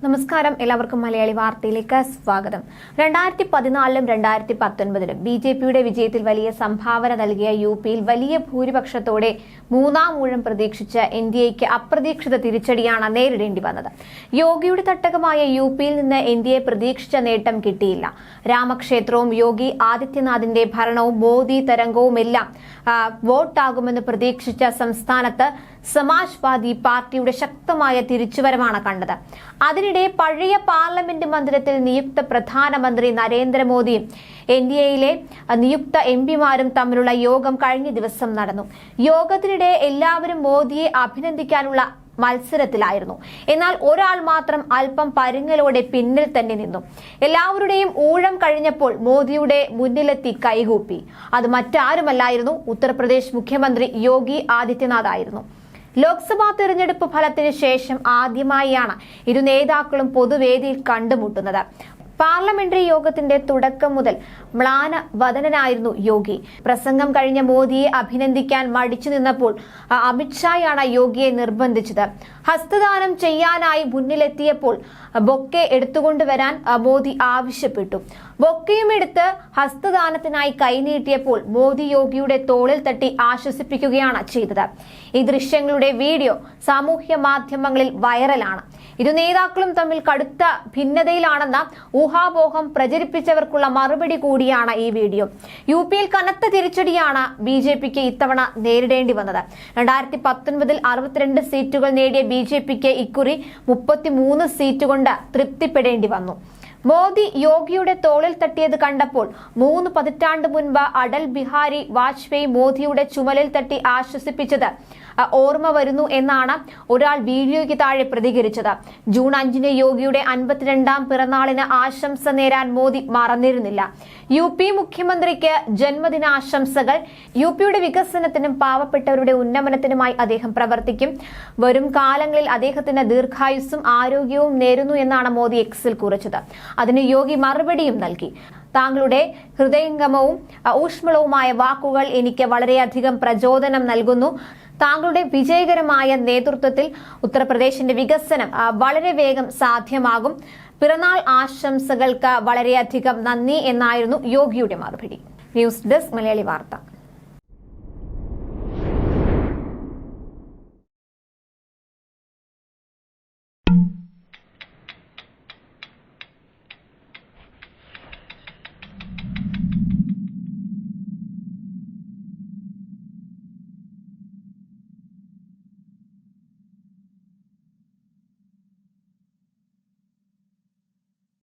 നമസ്കാരം, എല്ലാവർക്കും മലയാളി വാർത്തയിലേക്ക് സ്വാഗതം. 2014-ലും 2019-ലും ബിജെപിയുടെ വിജയത്തിൽ വലിയ സംഭാവന നൽകിയ യുപിയിൽ വലിയ ഭൂരിപക്ഷത്തോടെ മൂന്നാം ഊഴം പ്രതീക്ഷിച്ച എൻഡിഎക്ക് അപ്രതീക്ഷിത തിരിച്ചടിയാണ് നേരിടേണ്ടി വന്നത്. യോഗിയുടെ തട്ടകമായ യുപിയിൽ നിന്ന് എൻഡിഎ പ്രതീക്ഷിച്ച നേട്ടം കിട്ടിയില്ല. രാമക്ഷേത്രവും യോഗി ആദിത്യനാഥിന്റെ ഭരണവും മോദി തരംഗവുമെല്ലാം വോട്ടാകുമെന്ന് പ്രതീക്ഷിച്ച സംസ്ഥാനത്ത് സമാജ്വാദി പാർട്ടിയുടെ ശക്തമായ തിരിച്ചുവരവാണ് കണ്ടത്. അതിനിടെ പഴയ പാർലമെന്റ് മന്ദിരത്തിൽ നിയുക്ത പ്രധാനമന്ത്രി നരേന്ദ്രമോദിയും എൻഡിഎയിലെ നിയുക്ത എംപിമാരും തമ്മിലുള്ള യോഗം കഴിഞ്ഞ ദിവസം നടന്നു. യോഗത്തിനിടെ എല്ലാവരും മോദിയെ അഭിനന്ദിക്കാനുള്ള മത്സരത്തിലായിരുന്നു. എന്നാൽ ഒരാൾ മാത്രം അല്പം പരുങ്ങലോടെ പിന്നിൽ തന്നെ നിന്നു. എല്ലാവരുടെയും ഊഴം കഴിഞ്ഞപ്പോൾ മോദിയുടെ മുന്നിലെത്തി കൈകൂപ്പി. അത് മറ്റാരുമല്ലായിരുന്നു, ഉത്തർപ്രദേശ് മുഖ്യമന്ത്രി യോഗി ആദിത്യനാഥ് ആയിരുന്നു. ലോക്സഭാ തെരഞ്ഞെടുപ്പ് ഫലത്തിന് ശേഷം ആദ്യമായാണ് ഇരു നേതാക്കളും പൊതുവേദിയിൽ കണ്ടുമുട്ടുന്നത്. പാർലമെന്ററി യോഗത്തിന്റെ തുടക്കം മുതൽ മ്ലാന വദനനായിരുന്നു യോഗി. പ്രസംഗം കഴിഞ്ഞ മോദിയെ അഭിനന്ദിക്കാൻ മടിച്ചു നിന്നപ്പോൾ അമിത്ഷായാണ് യോഗിയെ നിർബന്ധിച്ചത്. ഹസ്തദാനം ചെയ്യാനായി മുന്നിലെത്തിയപ്പോൾ ബൊക്കെ എടുത്തുകൊണ്ടുവരാൻ മോദി ആവശ്യപ്പെട്ടു. ബൊക്കെയും എടുത്ത് ഹസ്തദാനത്തിനായി കൈനീട്ടിയപ്പോൾ മോദി യോഗിയുടെ തോളിൽ തട്ടി ആശ്വസിപ്പിക്കുകയാണ് ചെയ്തത്. ഈ ദൃശ്യങ്ങളുടെ വീഡിയോ സാമൂഹ്യ മാധ്യമങ്ങളിൽ വൈറലാണ്. ഇരു നേതാക്കളും തമ്മിൽ കടുത്ത ഭിന്നതയിലാണെന്ന ഊഹാപോഹം പ്രചരിപ്പിച്ചവർക്കുള്ള മറുപടി കൂടിയാണ് ഈ വീഡിയോ. യുപിയിൽ കനത്ത തിരിച്ചടിയാണ് ബിജെപിക്ക് ഇത്തവണ നേരിടേണ്ടി വന്നത്. 2019-ൽ 62 സീറ്റുകൾ നേടിയ ബിജെപിക്ക് ഇക്കുറി 33 സീറ്റ് കൊണ്ട് തൃപ്തിപ്പെടേണ്ടി വന്നു. മോദി യോഗിയുടെ തോളിൽ തട്ടിയത് കണ്ടപ്പോൾ 3 പതിറ്റാണ്ട് മുൻപ് അടൽ ബിഹാരി വാജ്പേയി മോദിയുടെ ചുമലിൽ തട്ടി ആശ്വസിപ്പിച്ചത് ഓർമ്മ വരുന്നു എന്നാണ് ഒരാൾ വീഡിയോയ്ക്ക് താഴെ പ്രതികരിച്ചത്. ജൂൺ 5-ന് യോഗിയുടെ 52ാം പിറന്നാളിന് ആശംസ നേരാൻ മോദി മറന്നിരുന്നില്ല. യുപി മുഖ്യമന്ത്രിക്ക് ജന്മദിനാശംസകൾ. യുപിയുടെ വികസനത്തിനും പാവപ്പെട്ടവരുടെ ഉന്നമനത്തിനുമായി അദ്ദേഹം പ്രവർത്തിക്കും. വരും കാലങ്ങളിൽ അദ്ദേഹത്തിന് ദീർഘായുസ്സും ആരോഗ്യവും നേരുന്നു എന്നാണ് മോദി എക്സിൽ കുറിച്ചത്. അതിന് യോഗി മറുപടിയും നൽകി. താങ്കളുടെ ഹൃദയംഗമവും ഊഷ്മളവുമായ വാക്കുകൾ എനിക്ക് വളരെയധികം പ്രചോദനം നൽകുന്നു. താങ്കളുടെ വിജയകരമായ നേതൃത്വത്തിൽ ഉത്തർപ്രദേശിന്റെ വികസനം വളരെ വേഗം സാധ്യമാകും. പിറന്നാൾ ആശംസകൾക്ക് വളരെയധികം നന്ദി എന്നായിരുന്നു യോഗിയുടെ മറുപടി. ന്യൂസ് ഡെസ്ക് മലയാളി വാർത്ത.